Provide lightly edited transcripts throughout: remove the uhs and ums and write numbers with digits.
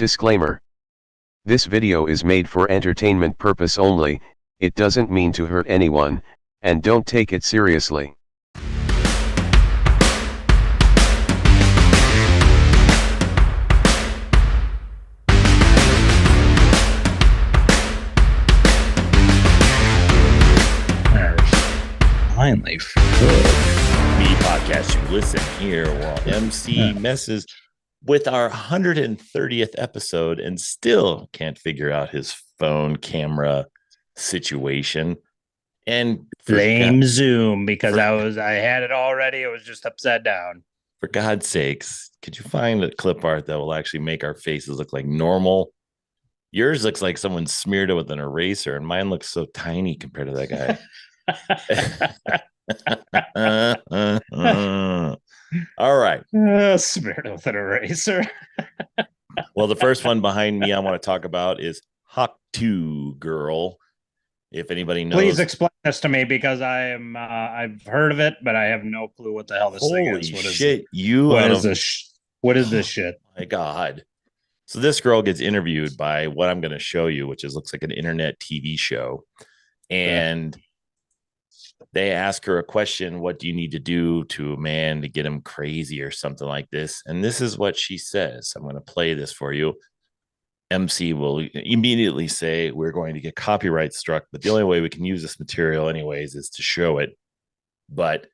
Disclaimer. This video is made for entertainment purpose only, it doesn't mean to hurt anyone, and don't take it seriously. Finally, the podcast you listen here while MC messes with our 130th episode and still can't figure out his phone camera situation. And blame Zoom because I had it already. It was just upside down. For God's sakes, could you find a clip art that will actually make our faces look like normal? Yours looks like someone smeared it with an eraser, and mine looks so tiny compared to that guy. All right. Smeared with an eraser. Well, the first one behind me I want to talk about is Tuah Girl. If anybody knows, please explain this to me because I've heard of it, but I have no clue what the hell this thing is. What shit! What is this shit? My God! So this girl gets interviewed by what I'm going to show you, which looks like an internet TV show, and they ask her a question: "What do you need to do to a man to get him crazy or something like this?" And this is what she says. I'm going to play this for you. MC will immediately say we're going to get copyright struck, but the only way we can use this material anyways is to show it. But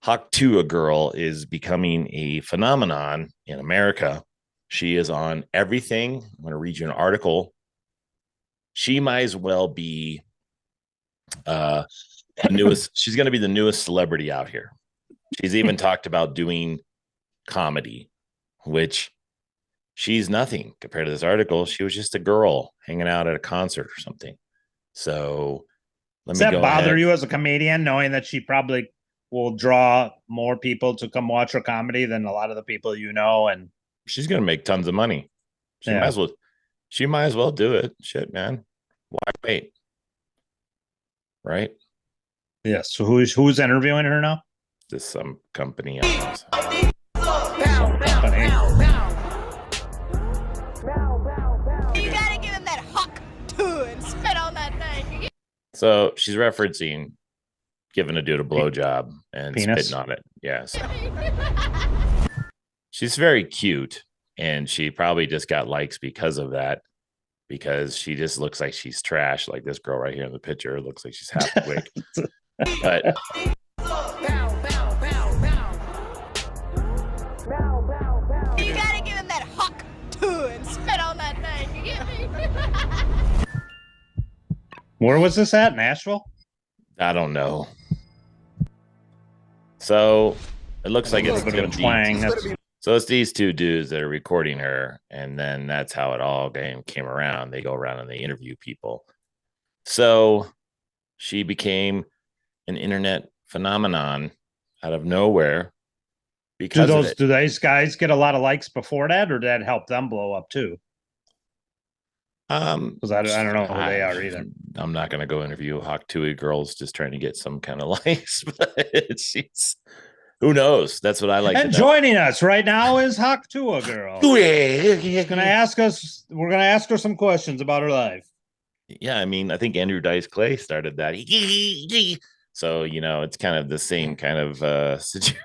Tuah Girl is becoming a phenomenon in America. She is on everything. I'm going to read you an article. She might as well be the newest. She's going to be the newest celebrity out here. She's even talked about doing comedy, which she's nothing compared to this article. She was just a girl hanging out at a concert or something. So does that bother you as a comedian, knowing that she probably will draw more people to come watch her comedy than a lot of the people you know? And she's going to make tons of money. She might as well do it. Shit, man. Why wait? Right? Yes. So who's interviewing her now? Just some company. So she's referencing giving a dude a blowjob and spitting on it. Yes. She's very cute, and she probably just got likes because of that, because she just looks like she's trash. Like this girl right here in the picture looks like she's half awake. But you gotta give him that huck too and spit on that thing. You get me? Where was this at? Nashville? I don't know. So it looks like it's twang. So it's these two dudes that are recording her, and then that's how it all came around. They go around and they interview people. So she became an internet phenomenon out of nowhere. Because do those guys get a lot of likes before that, or did that help them blow up too? Because I don't know who they are either. I'm not going to go interview Tuah Girls just trying to get some kind of likes, but she's, who knows? That's what I like. And joining us right now is Tuah Girl. We're going to ask her some questions about her life. Yeah, I mean, I think Andrew Dice Clay started that. So, it's kind of the same kind of situation.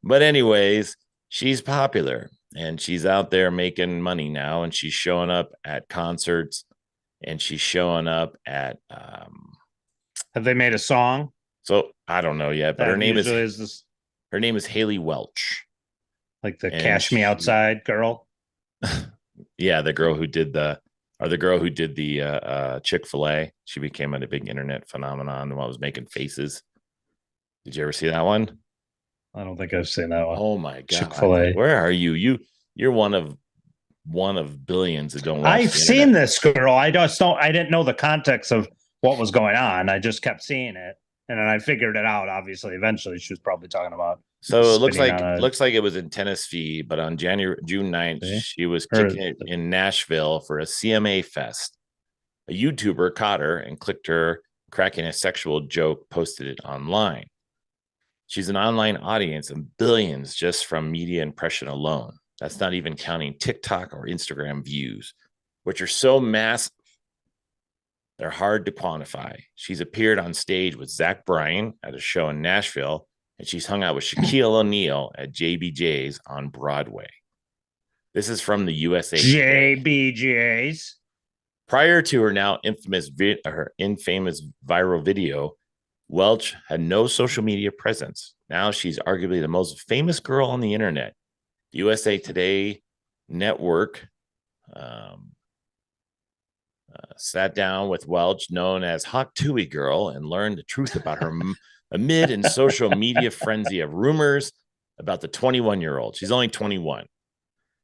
But anyways, she's popular. And she's out there making money now, and she's showing up at concerts, and she's showing up at. Have they made a song? So I don't know yet, but her name is Haley Welch, like the "Cash Me Outside" girl. Yeah, the girl who did the Chick-fil-A. She became a big internet phenomenon while I was making faces. Did you ever see that one? I don't think I've seen that one. Oh my God. Chick-fil-A. Where are you? You're one of billions that don't watch. I've seen this girl. I didn't know the context of what was going on. I just kept seeing it. And then I figured it out, obviously. Eventually she was probably talking about. So it looks like it was in Tennessee, but on June 9th, she was kicking it in Nashville for a CMA fest. A YouTuber caught her and clicked her cracking a sexual joke, posted it online. She's an online audience of billions just from media impression alone. That's not even counting TikTok or Instagram views, which are so massive, they're hard to quantify. She's appeared on stage with Zach Bryan at a show in Nashville, and she's hung out with Shaquille O'Neal at JBJ's on Broadway. This is from the USA Today. JBJ's. Prior to her now infamous viral video, Welch had no social media presence. Now she's arguably the most famous girl on the internet. The USA Today network sat down with Welch, known as Hot Tuah Girl, and learned the truth about her amid in social media frenzy of rumors about the 21-year-old. She's only 21.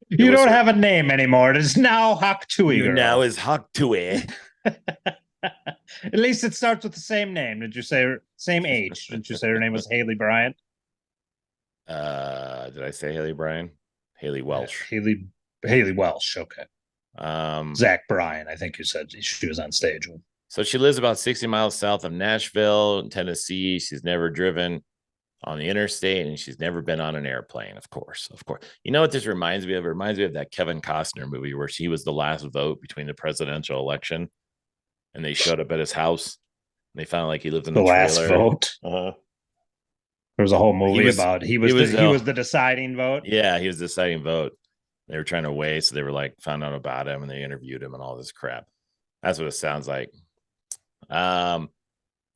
You don't have a name anymore. It is now Hak Tuah Girl. Now is Hak Tuah. At least it starts with the same name. Did you say same age? Did you say her name was Haley Bryant? Did I say Haley Bryan? Haley Welch. Haley Welch. Okay. Zach Bryan, I think you said she was on stage with. So she lives about 60 miles south of Nashville, Tennessee. She's never driven on the interstate, and she's never been on an airplane. Of course. You know what this reminds me of? It reminds me of that Kevin Costner movie where she was the last vote between the presidential election, and they showed up at his house. And they found like he lived in the last trailer. Vote. Uh-huh. There was a whole movie about he was the deciding vote. Yeah, he was the deciding vote. They were trying to weigh, so they were like found out about him and they interviewed him and all this crap. That's what it sounds like.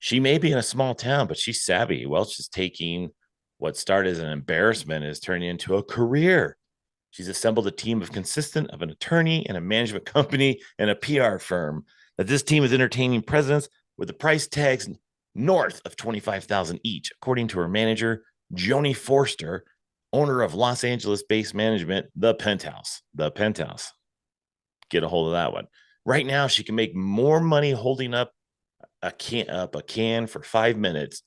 She may be in a small town, but she's savvy. Welch is taking what started as an embarrassment and is turning into a career. She's assembled a team consistent of an attorney and a management company and a PR firm. That this team is entertaining presidents with the price tags north of $25,000 each, according to her manager, Joni Forster, owner of Los Angeles-based management, The Penthouse. The Penthouse. Get a hold of that one. Right now, she can make more money holding up a can for 5 minutes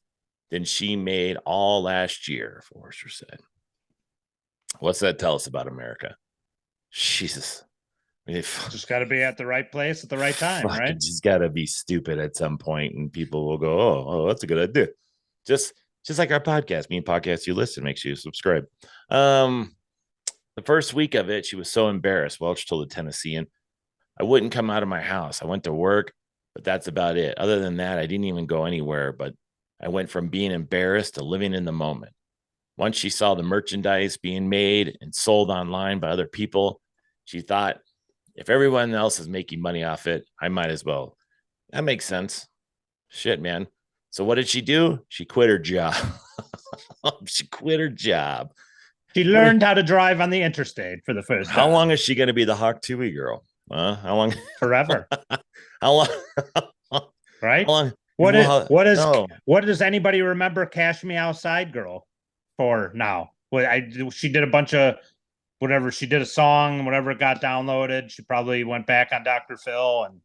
than she made all last year, Forrester said. What's that tell us about America? Jesus. I mean, just got to be at the right place at the right time, right? She's got to be stupid at some point, and people will go, oh, that's a good idea. Just like our podcast, me and Podcast You Listen, make sure you subscribe. The first week of it, she was so embarrassed. Welch told the Tennessean, I wouldn't come out of my house. I went to work, but that's about it. Other than that, I didn't even go anywhere, but I went from being embarrassed to living in the moment. Once she saw the merchandise being made and sold online by other people, she thought, if everyone else is making money off it, I might as well. That makes sense. Shit, man. So what did she do? She quit her job. She quit her job. She learned how to drive on the interstate for the first time. How long is she going to be the Hawk Tuah girl? How long? Forever. How long? Right? How long? What does anybody remember Cash Me Outside Girl for now? She did a bunch of whatever. She did a song, whatever got downloaded. She probably went back on Dr. Phil and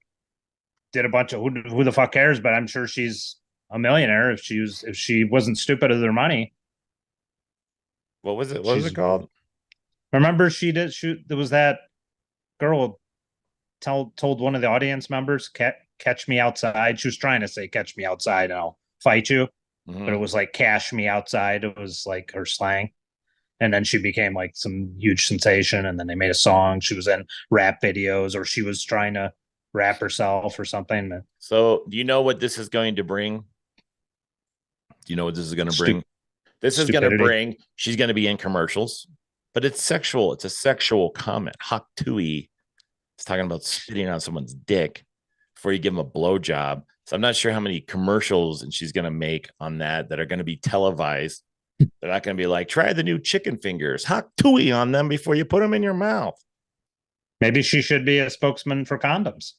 did a bunch of who the fuck cares, but I'm sure she's a millionaire if she wasn't stupid with her money. What was it? What was it called? Remember there was that girl told one of the audience members, catch me outside. She was trying to say, catch me outside and I'll fight you. Mm-hmm. But it was like cash me outside. It was like her slang. And then she became like some huge sensation. And then they made a song. She was in rap videos, or she was trying to rap herself or something. So do you know what this is going to bring? Do you know what this is going to bring? This is going to bring, she's going to be in commercials, but it's sexual. It's a sexual comment. Hawk Tuah is talking about spitting on someone's dick before you give them a blowjob. So I'm not sure how many commercials and she's going to make on that are going to be televised. They're not going to be like, try the new chicken fingers, Hawk Tuah on them before you put them in your mouth. Maybe she should be a spokesman for condoms.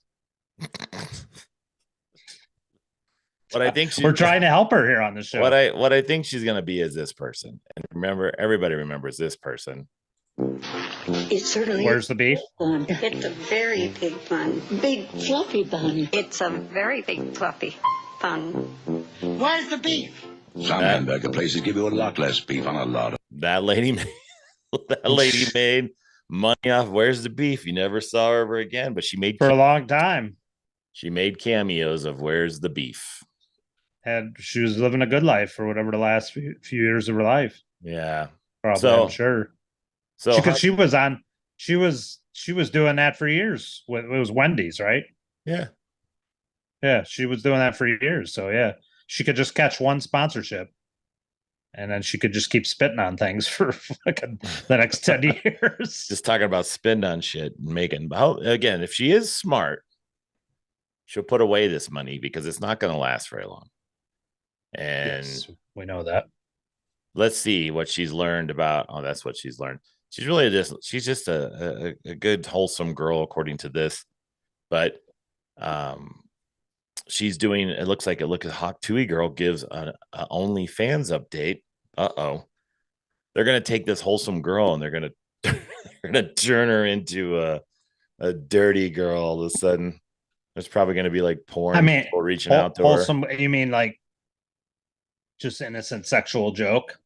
What I think we're trying to help her here on the show. What I think she's going to be is this person. And remember, everybody remembers this person. It's certainly. Where's the beef? It's a very big bun. Big fluffy bun. It's a very big fluffy bun. Where's the beef? Some hamburger places give you a lot less beef on a lot of. That lady made money off Where's the Beef. You never saw her ever again, but she made for a long time. She made cameos of Where's the Beef. She was living a good life for whatever the last few years of her life. Yeah, probably. I'm sure. So because she was doing that for years. It was Wendy's, right? yeah. Yeah, she was doing that for years. So yeah, she could just catch one sponsorship, and then she could just keep spitting on things for fucking the next 10 years. Just talking about spend on shit and making. Again, if she is smart, she'll put away this money because it's not going to last very long. And yes, we know that. Let's see what she's learned about. Oh, that's what she's learned. She's just a good, wholesome girl, according to this. But she's doing, it looks like Hawk Tuah girl gives a OnlyFans update. They're gonna take this wholesome girl and they're gonna turn her into a dirty girl all of a sudden. There's probably gonna be like porn. I mean, people reaching out to wholesome. her. You mean like just innocent sexual joke,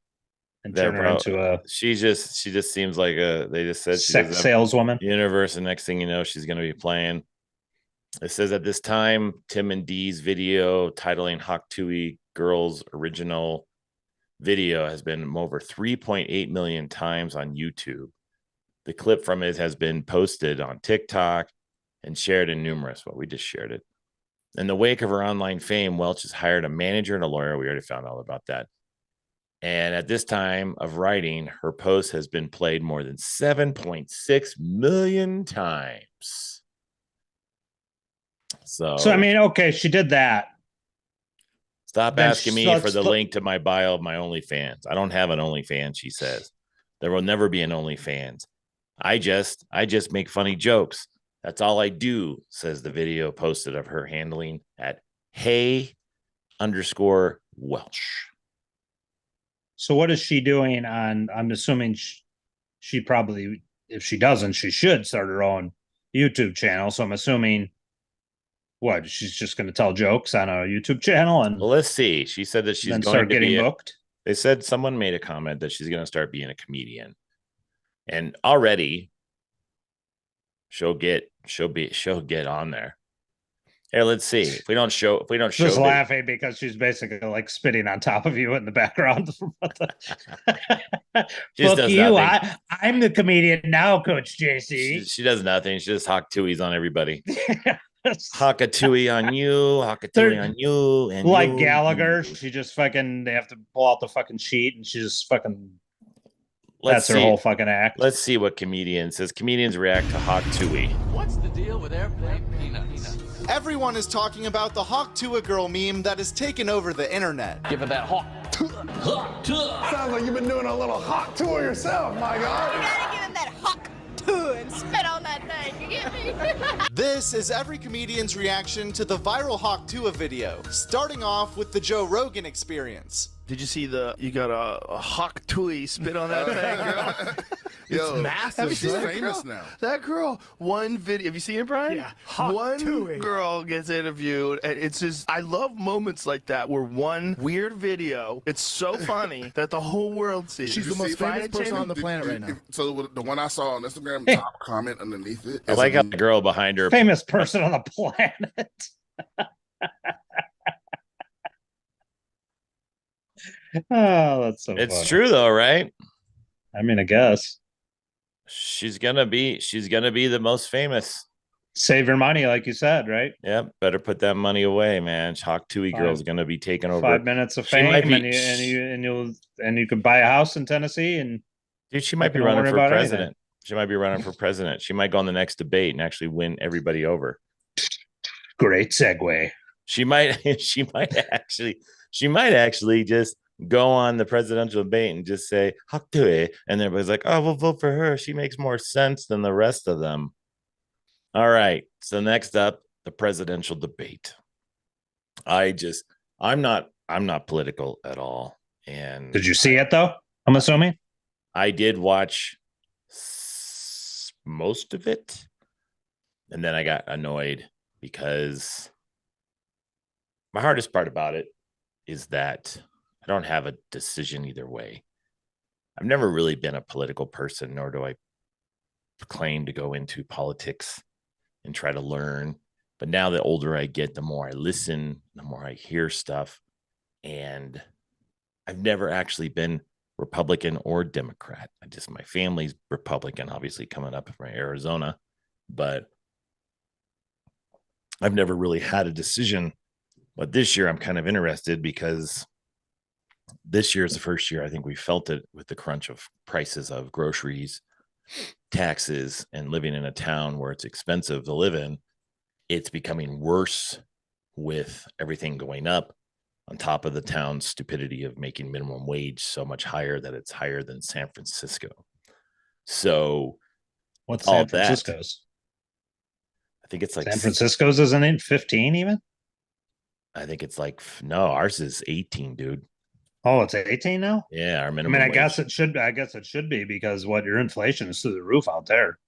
and turn her into a? She just seems like they just said she sex saleswoman. Universe, and next thing you know, she's gonna be playing. It says at this time, Tim and Dee's video titling Hawk Tuah Girls original video has been over 3.8 million times on YouTube. The clip from it has been posted on TikTok and shared in numerous. Well, we just shared it. In the wake of her online fame, Welch has hired a manager and a lawyer. We already found all about that. And at this time of writing, her post has been played more than 7.6 million times. So I mean, okay, she did that. Stop asking me for the link to my bio of my OnlyFans. I don't have an OnlyFans, she says. There will never be an OnlyFans. I just make funny jokes. That's all I do, says the video posted of her handling at hey_Welch. So what is she doing on? I'm assuming she probably, if she doesn't, she should start her own YouTube channel. So I'm assuming what she's just going to tell jokes on a YouTube channel, and well, let's see. She said that she's going start to getting be booked. They said someone made a comment that she's going to start being a comedian, and already she'll get on there. Hey, let's see if we don't show. Just laughing because she's basically like spitting on top of you in the background. Fuck you! I'm the comedian now, Coach JC. She does nothing. She just Hawk Tuahs on everybody. Hawk a Tuah on you, Hawk a Tuah on you, and like you. Gallagher. She just fucking. They have to pull out the fucking sheet, and she just fucking. That's her whole fucking act. Let's see what comedian says. Comedians react to Hawk Tuah. What's the deal with airplane peanuts? Everyone is talking about the Hawk Tuah girl meme that has taken over the internet. Give it that Hawk Tuah. Hawk Tuah. Sounds like you've been doing a little Hawk Tuah yourself, my God. You gotta give him that Hawk Tuah and spit on that thing. You get me? This is every comedian's reaction to the viral Hawk Tuah video, starting off with the Joe Rogan experience. Did you see you got a Hawk Tuah spit on that thing, girl? It's massive. Have you seen that famous girl? Now. That girl, one video. Have you seen it, Brian? Yeah. Hawk Tuah. Girl gets interviewed, and it's just, I love moments like that where one weird video, it's so funny that the whole world sees. She's the most famous person on the planet right now. So the one I saw on Instagram, top comment underneath it. I like how the girl behind her. Famous person on the planet. Oh, that's so It's funny. true though, right? I mean, I guess she's gonna be the most famous. Save your money, like you said, right? Yep, better put that money away, man. Hawk Tuah girl's gonna be taking over. 5 minutes of fame, and you could buy a house in Tennessee, and dude, she might be running for president. Anything. She might be running for president. She might go on the next debate and actually win everybody over. Great segue. She might actually just go on the presidential debate and just say Hawk Tuah, and everybody's like, "Oh, we'll vote for her. She makes more sense than the rest of them." All right. So next up, the presidential debate. I'm not political at all. And did you see it though? I'm assuming I did watch most of it, and then I got annoyed because my hardest part about it is that I don't have a decision either way. I've never really been a political person, nor do I claim to go into politics and try to learn. But now the older I get, the more I listen, the more I hear stuff. And I've never actually been Republican or Democrat. My family's Republican, obviously coming up from Arizona, but I've never really had a decision. But this year I'm kind of interested because this year is the first year I think we felt it with the crunch of prices of groceries, taxes, and living in a town where it's expensive to live in. It's becoming worse with everything going up on top of the town's stupidity of making minimum wage so much higher that it's higher than San Francisco. So what's San Francisco's? I think it's like San Francisco's isn't it 15 even? I think it's like no, ours is 18, dude. Oh, it's 18 now? Yeah, our minimum. I mean, wage. I guess it should be because what your inflation is through the roof out there.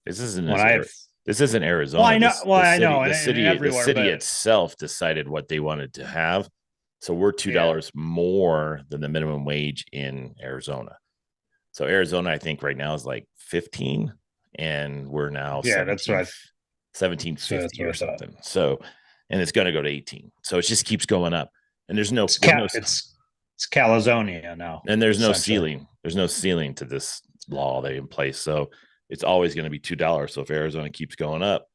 This isn't Arizona. Well, I know. I know. The city itself decided what they wanted to have. So we're $2 more than the minimum wage in Arizona. So Arizona, I think right now is like 15, and we're now that's right, 1750 or something. So, and it's going to go to 18. So it just keeps going up, and it's Calizonia now, and there's no ceiling. There's no ceiling to this law they in place. So it's always going to be $2. So if Arizona keeps going up,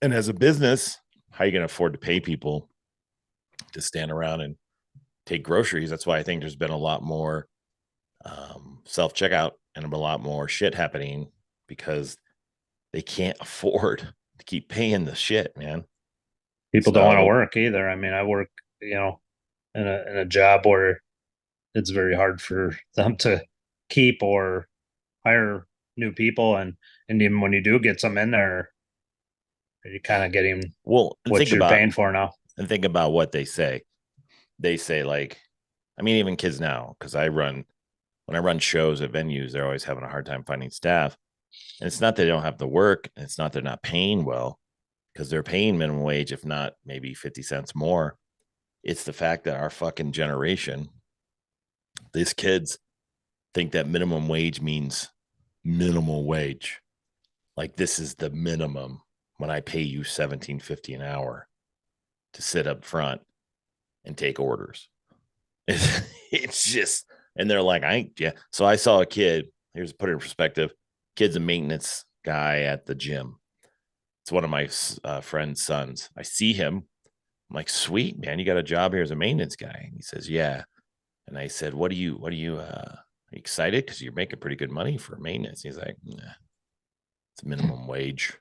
and as a business, how are you going to afford to pay people to stand around and take groceries? That's why I think there's been a lot more self-checkout and a lot more shit happening because they can't afford to keep paying the shit, man. People don't want to work either. I mean, I work, in a job where it's very hard for them to keep or hire new people, and even when you do get some in there, you're kind of getting what you're paying for now. And think about what they say. They say, like, I mean, even kids now, because when I run shows at venues, they're always having a hard time finding staff. And it's not that they don't have the work, and it's not they're not paying well, because they're paying minimum wage, if not maybe 50 cents more. It's the fact that our fucking generation, these kids think that minimum wage means minimal wage. Like, this is the minimum when I pay you $17.50 an hour to sit up front and take orders. It's just, and they're like, So I saw a kid, here's to put it in perspective. Kid's a maintenance guy at the gym. It's one of my friend's sons. I see him. I'm like, sweet, man, you got a job here as a maintenance guy. And he says, yeah. And I said, what are you excited? Because you're making pretty good money for maintenance. He's like, nah, it's minimum wage.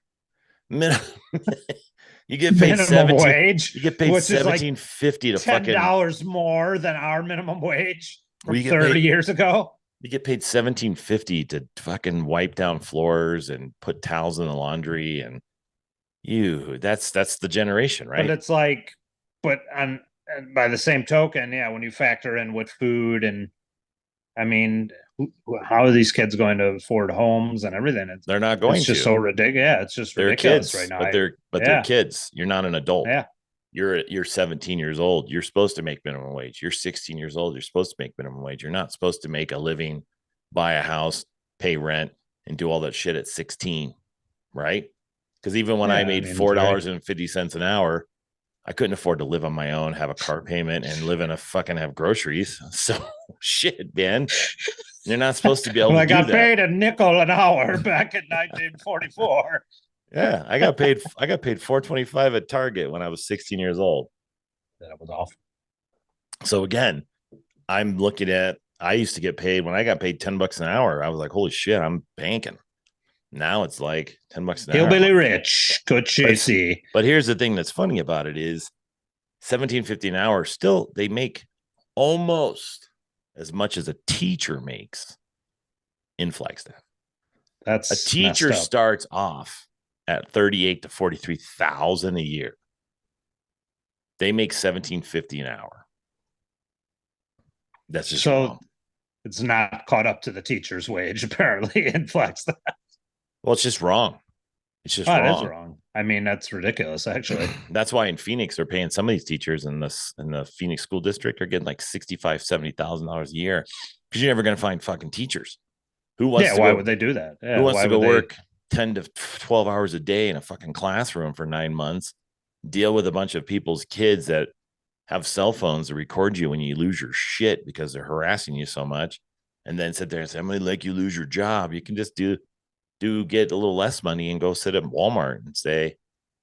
You get paid minimum wage. You get paid $17.50 to fucking $10 more than our minimum wage from 30 years ago. You get paid $17.50 to fucking wipe down floors and put towels in the laundry, and that's the generation, right? But it's like, and by the same token, when you factor in with food, and I mean, how are these kids going to afford homes and everything? They're not going to. It's just so ridiculous. Yeah, it's just ridiculous right now. But they're kids. You're not an adult. Yeah. You're 17 years old. You're supposed to make minimum wage. You're 16 years old. You're supposed to make minimum wage. You're not supposed to make a living, buy a house, pay rent, and do all that shit at 16, right? Because even when I made $4.50 an hour, I couldn't afford to live on my own, have a car payment, and live in have groceries. So shit, man. You're not supposed to be able to do that. I got paid a nickel an hour back in 1944. Yeah, I got paid $4.25 at Target when I was 16 years old. That was awful. So again, I'm looking at, I used to get paid when I got paid $10 an hour. I was like, holy shit, I'm banking. Now it's like $10 an hour. Hillbilly rich, good see. But here's the thing that's funny about it is $17.50 an hour. Still, they make almost as much as a teacher makes in Flagstaff. That's a teacher starts off at $38,000 to $43,000 a year. They make $17.50 an hour. That's just wrong. It's not caught up to the teacher's wage apparently in Flagstaff. Well, it's just wrong. It's just wrong. It is wrong. I mean, that's ridiculous, actually. That's why in Phoenix they're paying some of these teachers in the Phoenix school district are getting like $65,000, $70,000 a year because you're never going to find fucking teachers. Why would they do that? Yeah, who wants to go work 10 to 12 hours a day in a fucking classroom for 9 months, deal with a bunch of people's kids that have cell phones to record you when you lose your shit because they're harassing you so much, and then sit there and say, I'm gonna make you lose your job. You can just get a little less money and go sit at Walmart and say,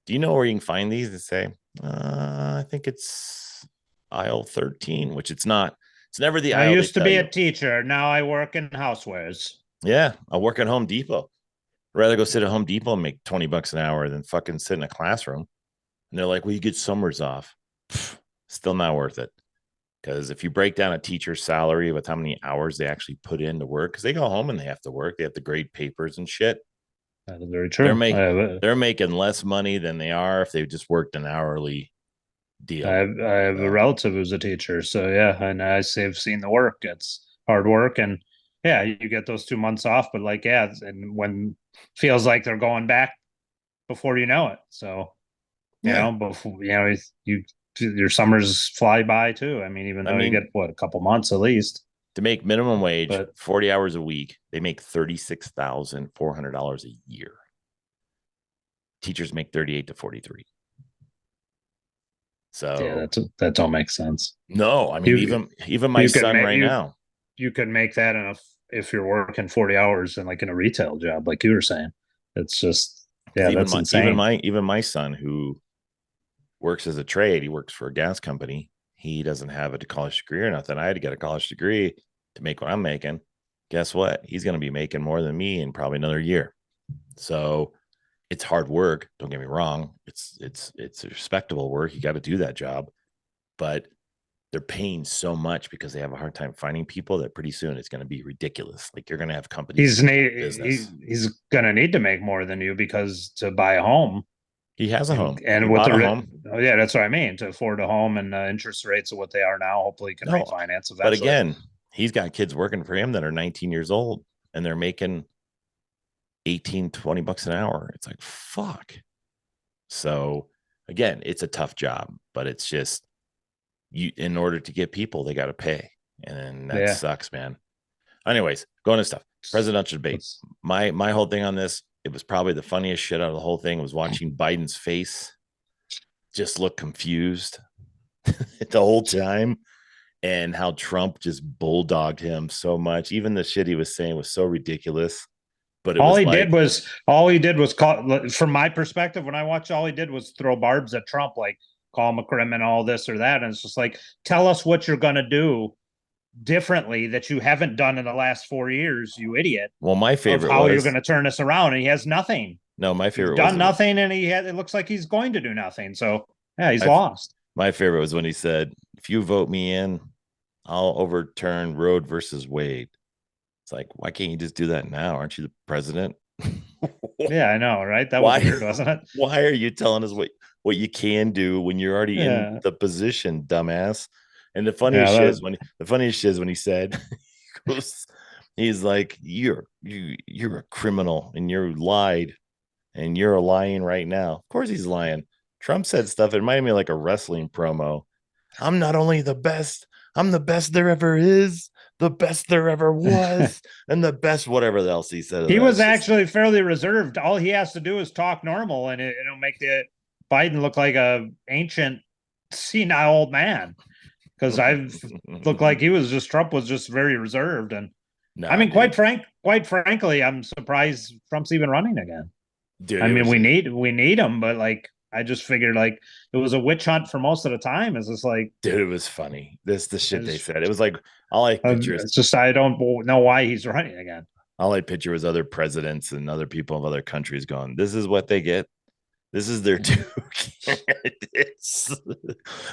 do you know where you can find these? And say, I think it's aisle 13, which it's not. It's never the I aisle. used to be a teacher. Now I work in housewares. Yeah, I work at Home Depot. I'd rather go sit at Home Depot and make $20 an hour than fucking sit in a classroom. And they're like, well, you get summers off. Pfft, still not worth it. Because if you break down a teacher's salary with how many hours they actually put in to work, because they go home and they have to work, they have to grade papers and shit. That is very true. They're making less money than they are if they just worked an hourly deal. I have a relative who's a teacher, so yeah, and I've seen the work. It's hard work, and yeah, you get those 2 months off, but like, yeah, and when feels like they're going back before you know it. So you know, before your summers fly by too. I mean, even though you get a couple months at least. To make minimum wage, 40 hours a week, they make $36,400 a year. Teachers make 38 to 43. So yeah, that don't make sense. No, I mean, even my son now. You could make that if you're working 40 hours in like in a retail job, like you were saying. It's just that's insane. Even my son who works as a trade, he works for a gas company. He doesn't have a college degree or nothing. I had to get a college degree to make what I'm making. Guess what? He's going to be making more than me in probably another year. So it's hard work. Don't get me wrong. It's respectable work. You got to do that job, but they're paying so much because they have a hard time finding people that pretty soon it's going to be ridiculous. Like you're going to have companies. He's going to need to make more than you because to buy a home. He has a home, and with the home. Oh, yeah, that's what I mean. To afford a home and interest rates of what they are now, hopefully, he can refinance eventually. But again, he's got kids working for him that are 19 years old, and they're making $18-20 an hour. It's like fuck. So again, it's a tough job, but it's just in order to get people, they got to pay, and that sucks, man. Anyways, going to stuff. Presidential debates. My whole thing on this. It was probably the funniest shit out of the whole thing was watching Biden's face just look confused the whole time, and how Trump just bulldogged him so much. Even the shit he was saying was so ridiculous. But all he did was call, from my perspective, when I watched, all he did was throw barbs at Trump, like call him a criminal, all this or that. And it's just like, tell us what you're going to do differently that you haven't done in the last 4 years, you idiot. Well, my favorite how you're going to turn this around, and he has nothing. No, my favorite done nothing, and it looks like he's going to do nothing. So yeah, he's lost. My favorite was when he said, if you vote me in, I'll overturn Roe versus Wade. It's like, why can't you just do that now? Aren't you the president? Yeah, I know, right? That was weird, wasn't it? Why are you telling us what you can do when you're already in the position, dumbass? And the funniest shit is when he said, he's like, you're a criminal and you're lied and you're lying right now. Of course he's lying. Trump said stuff. It reminded me of like a wrestling promo. I'm not only the best, I'm the best there ever is, the best there ever was, and the best whatever else he said. He was actually fairly reserved. All he has to do is talk normal, and it'll make Biden look like a ancient, senile old man. Because I've looked like Trump was just very reserved. And I mean, quite frankly, I'm surprised Trump's even running again. Dude, I mean, we need him, but like, I just figured like it was a witch hunt for most of the time. It's just like, dude, it was funny. The shit they said. It was like, all I picture it's just, I don't know why he's running again. All I picture was other presidents and other people of other countries going, this is what they get. This is their two candidates.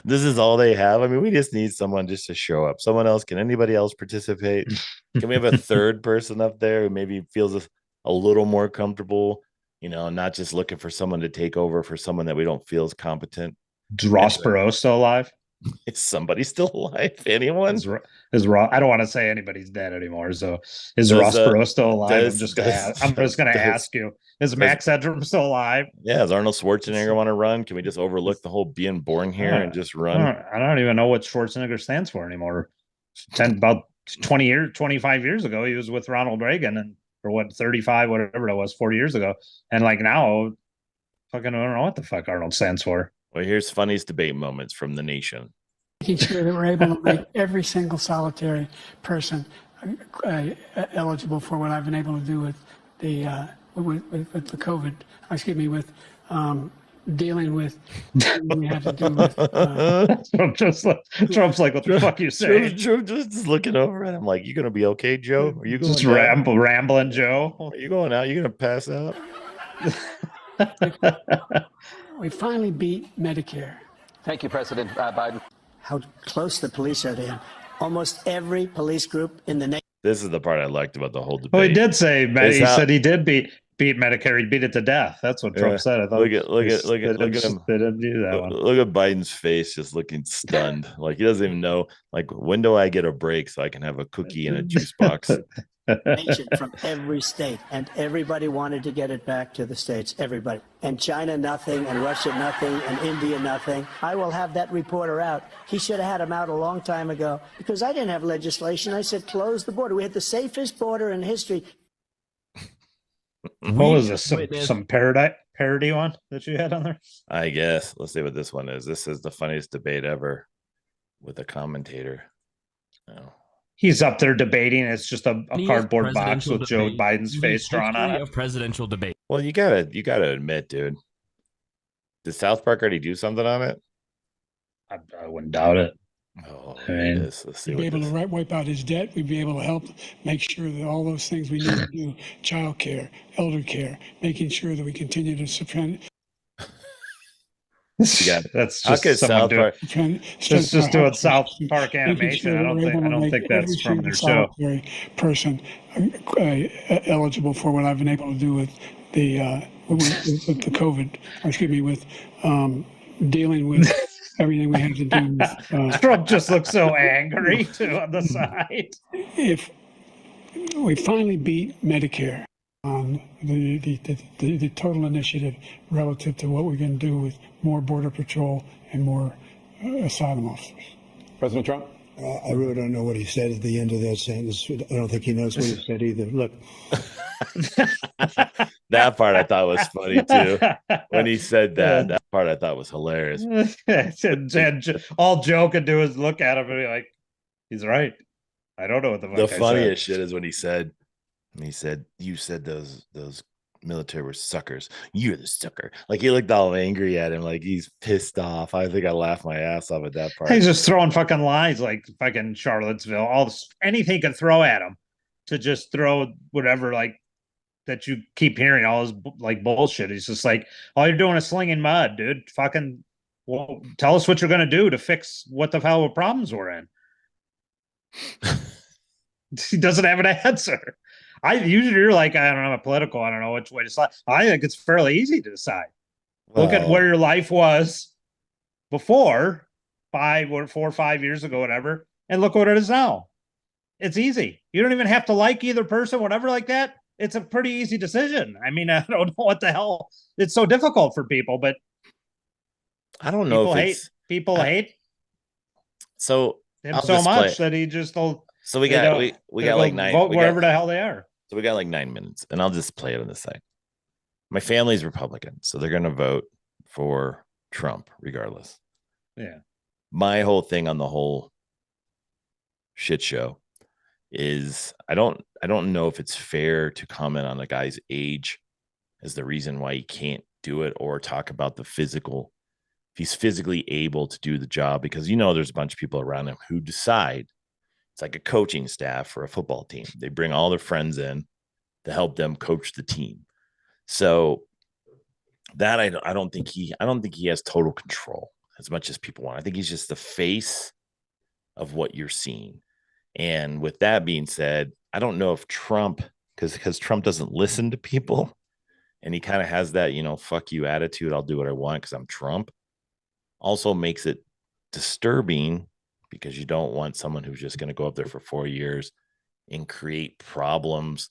This is all they have. I mean, we just need someone just to show up. Someone else. Can anybody else participate? Can we have a third person up there who maybe feels a little more comfortable, not just looking for someone to take over for someone that we don't feel is competent? Is Ross Perot still alive? Is somebody still alive? Anyone? Is Ross? I don't want to say anybody's dead anymore. So is Ross Perot still alive? I'm just gonna ask you. Is Max Headroom still alive? Yeah. Does Arnold Schwarzenegger want to run? Can we just overlook the whole being born here and just run? I don't even know what Schwarzenegger stands for anymore. About 25 years ago, he was with Ronald Reagan, and for what 35, whatever it was, 40 years ago, and like now, fucking I don't know what the fuck Arnold stands for. Well, here's funniest debate moments from the nation. Making sure that we're able to make every single solitary person eligible for what I've been able to do with the with the COVID. Excuse me, with dealing with what we had to do with. Trump's like, what the fuck you saying? Trump just looking over at him like, "You gonna be okay, Joe? Are you going just rambling, Joe? Are you going out? You gonna pass out?" We finally beat Medicare. Thank you, President Biden. How close the police are to him. Almost every police group in the nation. This is the part I liked about the whole debate. Well, he did say he said he did beat Medicare. He beat it to death. That's what Trump said. I thought. Look at him. They didn't do that one. Look at Biden's face, just looking stunned. Like he doesn't even know. Like, when do I get a break so I can have a cookie and a juice box? Nation from every state, and everybody wanted to get it back to the states. Everybody. And China, nothing, and Russia, nothing, and India, nothing. I will have that reporter out. He should have had him out a long time ago because I didn't have legislation. I said close the border. We had the safest border in history. What was this? Some parody one that you had on there? I guess. Let's see what this one is. This is the funniest debate ever with a commentator. Oh. He's up there debating. It's just a cardboard box with Joe Biden's face drawn on it. Of presidential debate. Well, you gotta admit, dude. Did South Park already do something on it? I wouldn't doubt it. Oh, let's see. We'd be able to wipe out his debt. We'd be able to help make sure that all those things we need to do, child care, elder care, making sure that we continue to suspend. That's just someone doing, just doing South Park animation. I don't think that's from their show. Person eligible for what I've been able to do with the COVID. Excuse me, with dealing with everything we had to do with. Trump just looks so angry too on the side. If we finally beat Medicare on the total initiative relative to what we're going to do with more border patrol and more asylum officers. President Trump? I really don't know what he said at the end of that sentence. I don't think he knows what he said either. Look. That part I thought was funny too. When he said that part I thought was hilarious. And all Joe could do is look at him and be like, he's right. I don't know what the fuck The funniest shit is when he said, "You said those military were suckers. You're the sucker." Like he looked all angry at him, like he's pissed off. I think I laughed my ass off at that part. He's just throwing fucking lies like fucking Charlottesville, all this, anything he can throw at him to just throw whatever like that you keep hearing, all this like bullshit. He's just like, all you're doing is slinging mud, dude. Fucking tell us what you're gonna do to fix what the hell problems we're in. He doesn't have an answer. You're like, I don't know, I'm political. I don't know which way to slide. I think it's fairly easy to decide. Look at where your life was before 4 or 5 years ago, whatever, and look what it is now. It's easy. You don't even have to like either person, whatever, like that. It's a pretty easy decision. I mean, I don't know what the hell. It's so difficult for people, but I don't know people hate so him so much that he just will. So we got like 9 vote wherever the hell they are. So we got like 9 minutes, and I'll just play it on the side. My family's Republican, so they're gonna vote for Trump regardless. Yeah. My whole thing on the whole shit show is I don't know if it's fair to comment on a guy's age as the reason why he can't do it, or talk about the physical, if he's physically able to do the job, because there's a bunch of people around him who decide. It's like a coaching staff for a football team. They bring all their friends in to help them coach the team. So that I don't think he has total control as much as people want. I think he's just the face of what you're seeing. And with that being said, I don't know if Trump, because Trump doesn't listen to people, and he kind of has that, fuck you attitude. I'll do what I want because I'm Trump. Also makes it disturbing, because you don't want someone who's just going to go up there for 4 years and create problems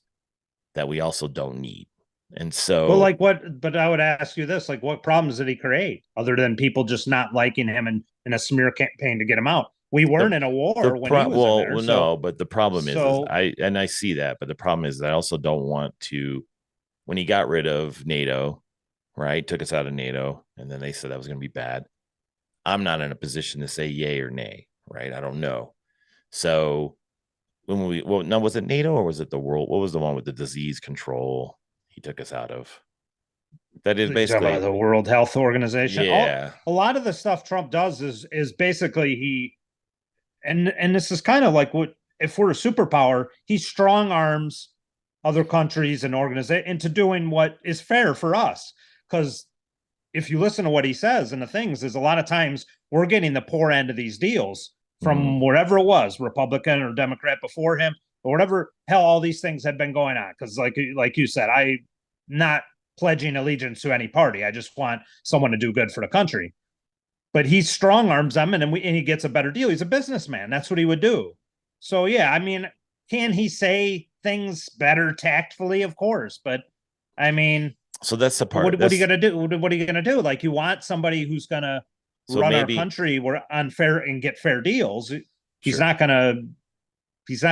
that we also don't need. And so, well, like what? But I would ask you this: like, what problems did he create other than people just not liking him and in a smear campaign to get him out? We weren't in a war when he was in there. No, but the problem is I see that, but the problem is I also don't want to. When he got rid of NATO, right, took us out of NATO, and then they said that was going to be bad. I'm not in a position to say yay or nay, right? I don't know. So now was it NATO or was it the world? What was the one with the disease control he took us out of? That is basically the World Health Organization. Yeah. A lot of the stuff Trump does is basically and this is kind of like what if we're a superpower, he strong arms other countries and organizations into doing what is fair for us. Because if you listen to what he says and the things, is a lot of times we're getting the poor end of these deals from wherever it was, Republican or Democrat before him, or whatever hell all these things had been going on. Because like you said, I'm not pledging allegiance to any party. I just want someone to do good for the country. But he strong arms them, and he gets a better deal. He's a businessman. That's what he would do. So yeah, I mean, can he say things better tactfully? Of course, but I mean, so that's the part. What are you gonna do? What are you gonna do? Like, you want somebody who's gonna run our country where unfair and get fair deals. He's not gonna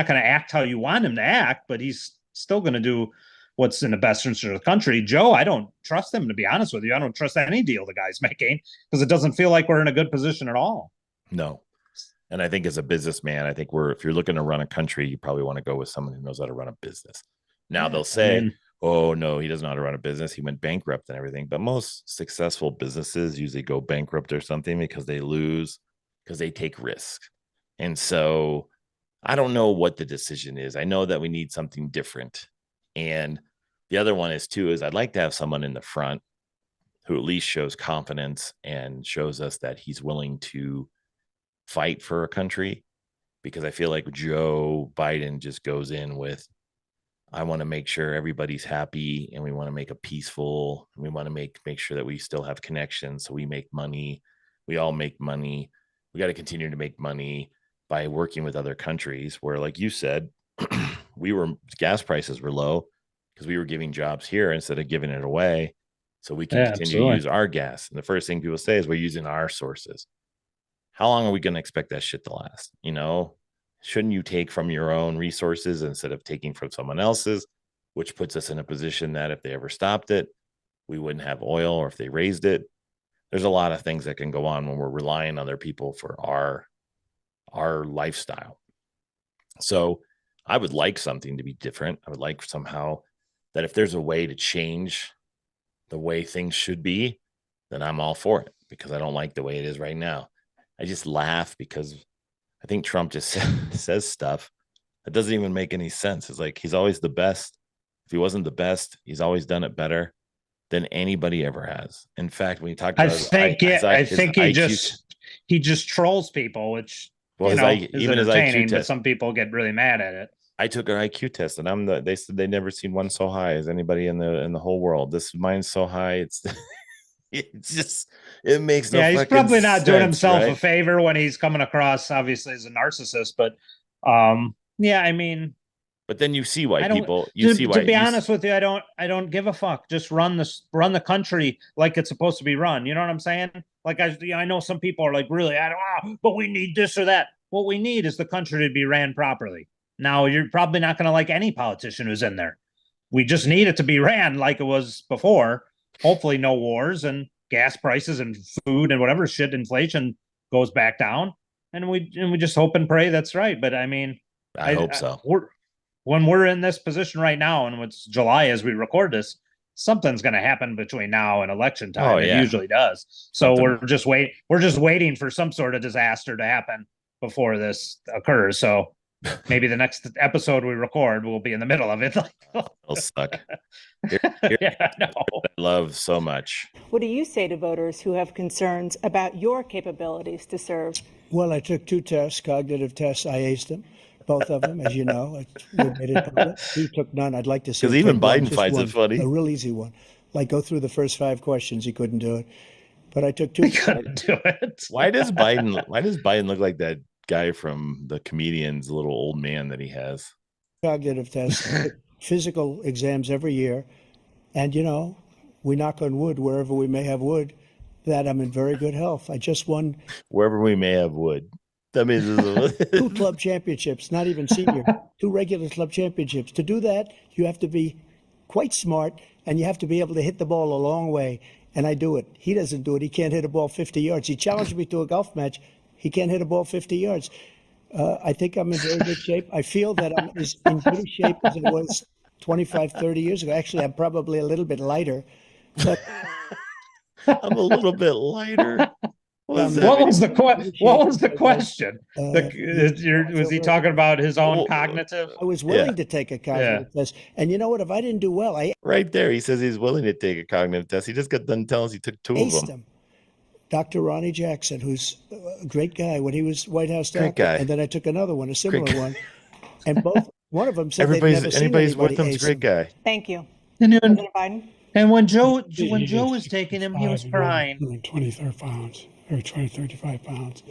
act how you want him to act, but he's still gonna do what's in the best interest of the country. Joe, I don't trust him, to be honest with you. I don't trust any deal the guy's making because it doesn't feel like we're in a good position at all. No. And I think as a businessman, I think if you're looking to run a country, you probably want to go with someone who knows how to run a business. Now they'll say, oh no, he doesn't know how to run a business. He went bankrupt and everything. But most successful businesses usually go bankrupt or something because they lose, because they take risk. And so I don't know what the decision is. I know that we need something different. And the other one is I'd like to have someone in the front who at least shows confidence and shows us that he's willing to fight for a country, because I feel like Joe Biden just goes in with, I want to make sure everybody's happy, and we want to make a peaceful, and we want to make sure that we still have connections. So we make money. We all make money. We got to continue to make money by working with other countries where, like you said, gas prices were low because we were giving jobs here instead of giving it away. So we can continue to use our gas. And the first thing people say is we're using our sources. How long are we going to expect that shit to last? You know, shouldn't you take from your own resources instead of taking from someone else's, which puts us in a position that if they ever stopped it, we wouldn't have oil, or if they raised it. There's a lot of things that can go on when we're relying on other people for our lifestyle. So I would like something to be different. I would like somehow that if there's a way to change the way things should be, then I'm all for it, because I don't like the way it is right now. I just laugh because I think Trump just says stuff that doesn't even make any sense. It's like he's always the best. If he wasn't the best, he's always done it better than anybody ever has. In fact, when you talk about he just trolls people, which is entertaining, but some people get really mad at it. I took an IQ test, and they said they never seen one so high as anybody in the whole world. Mine's so high, it makes no he's probably not doing himself right? a favor when he's coming across obviously as a narcissist, but I mean, but then you see why people to be honest with you, I don't give a fuck. Just run the country like it's supposed to be run. You know what I'm saying? Like I know some people are like, really, but we need this or that. What we need is the country to be ran properly. Now, you're probably not going to like any politician who's in there. We just need it to be ran like it was before. Hopefully no wars, and gas prices and food and whatever shit, inflation goes back down. And we just hope and pray that's right. But I mean, I hope so. When we're in this position right now, and it's July as we record this, something's going to happen between now and election time. It usually does. So we're just waiting for some sort of disaster to happen before this occurs. So maybe the next episode we record will be in the middle of it. It'll suck. I love so much. What do you say to voters who have concerns about your capabilities to serve? Well, I took 2 tests, cognitive tests. I aced them, both of them, as you know. He took none. I'd like to see. Because even Biden finds it funny. A real easy one. Like, go through the first 5 questions. He couldn't do it. But I took 2. He couldn't do it. Why does Biden look like that guy from the Comedian's little old man that he has? Cognitive tests, physical exams every year. And, we knock on wood wherever we may have wood, that I'm in very good health. I just won. Wherever we may have wood. That means 2 club championships, not even senior, 2 regular club championships. To do that, you have to be quite smart, and you have to be able to hit the ball a long way. and I do it. He doesn't do it. He can't hit a ball 50 yards. He challenged me to a golf match. He can't hit a ball 50 yards. I think I'm in very good shape. I feel that I'm as in good shape as I was 25, 30 years ago. Actually, I'm probably a little bit lighter. But I'm a little bit lighter. What was the question? Was he talking about his own cognitive? I was willing to take a cognitive test, and you know what? If I didn't do well, right there, he says he's willing to take a cognitive test. He just got done telling us he took 2 of them. Dr. Ronnie Jackson, who's a great guy when he was White House doctor, great guy. And then I took another one, a similar one, and one of them said anybody's with him is a great guy. Thank you. And, Biden. and when Joe was taking him, he was crying. 23 pounds. Or 35 pounds.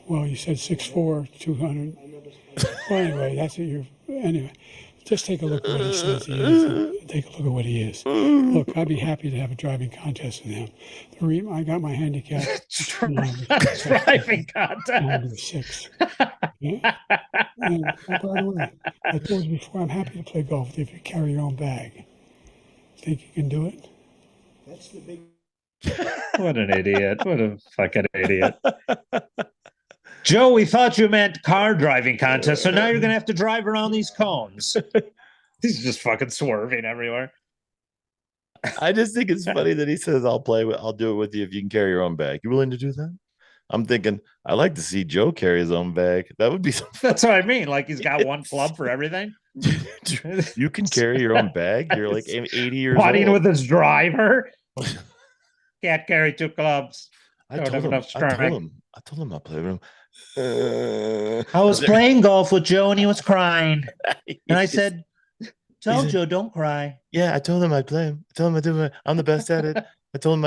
Well, you said 6'4", 200. Well, anyway, that's what you're. Anyway, just take a look at what he says he is. Take a look at what he is. Look, I'd be happy to have a driving contest with him. The reason I got my handicap. Driving contest. Number 6. Yeah? And, by the way, I told you before, I'm happy to play golf with you if you carry your own bag. Think you can do it? That's the big. What an idiot. What a fucking idiot. Joe, we thought you meant car driving contest, so now you're going to have to drive around these cones. He's just fucking swerving everywhere. I just think it's funny that he says, I'll do it with you if you can carry your own bag. You willing to do that? I'm thinking, I like to see Joe carry his own bag. That would be something. That's what I mean. Like he's got one club for everything. You can carry your own bag. You're like 80 years old. Putting with his driver. Can't carry 2 clubs. I told him I'll play with him. I was playing golf with Joe and he was crying. And I said, tell Joe, don't cry. Yeah, I told him I'd play him. I told him I'm the best at it. I told him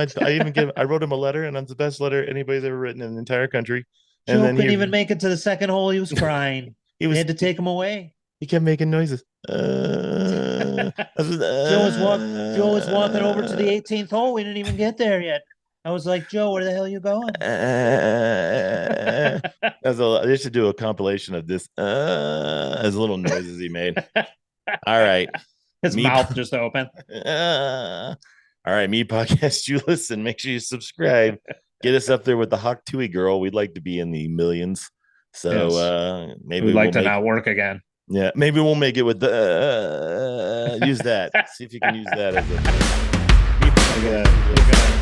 I wrote him a letter, and I'm the best letter anybody's ever written in the entire country. And Joe then couldn't even make it to the second hole. He was crying. They had to take him away. He kept making noises. Joe was walking over to the 18th hole. We didn't even get there yet. I was like, Joe, where the hell are you going? They should do a compilation of this as little noises he made. All right. His mouth just open. All right, Me Podcast, you listen. Make sure you subscribe. Get us up there with the Hawk Tuah girl. We'd like to be in the millions. So maybe we'd like to not work again. Yeah, maybe we'll make it with the use that. See if you can use that as a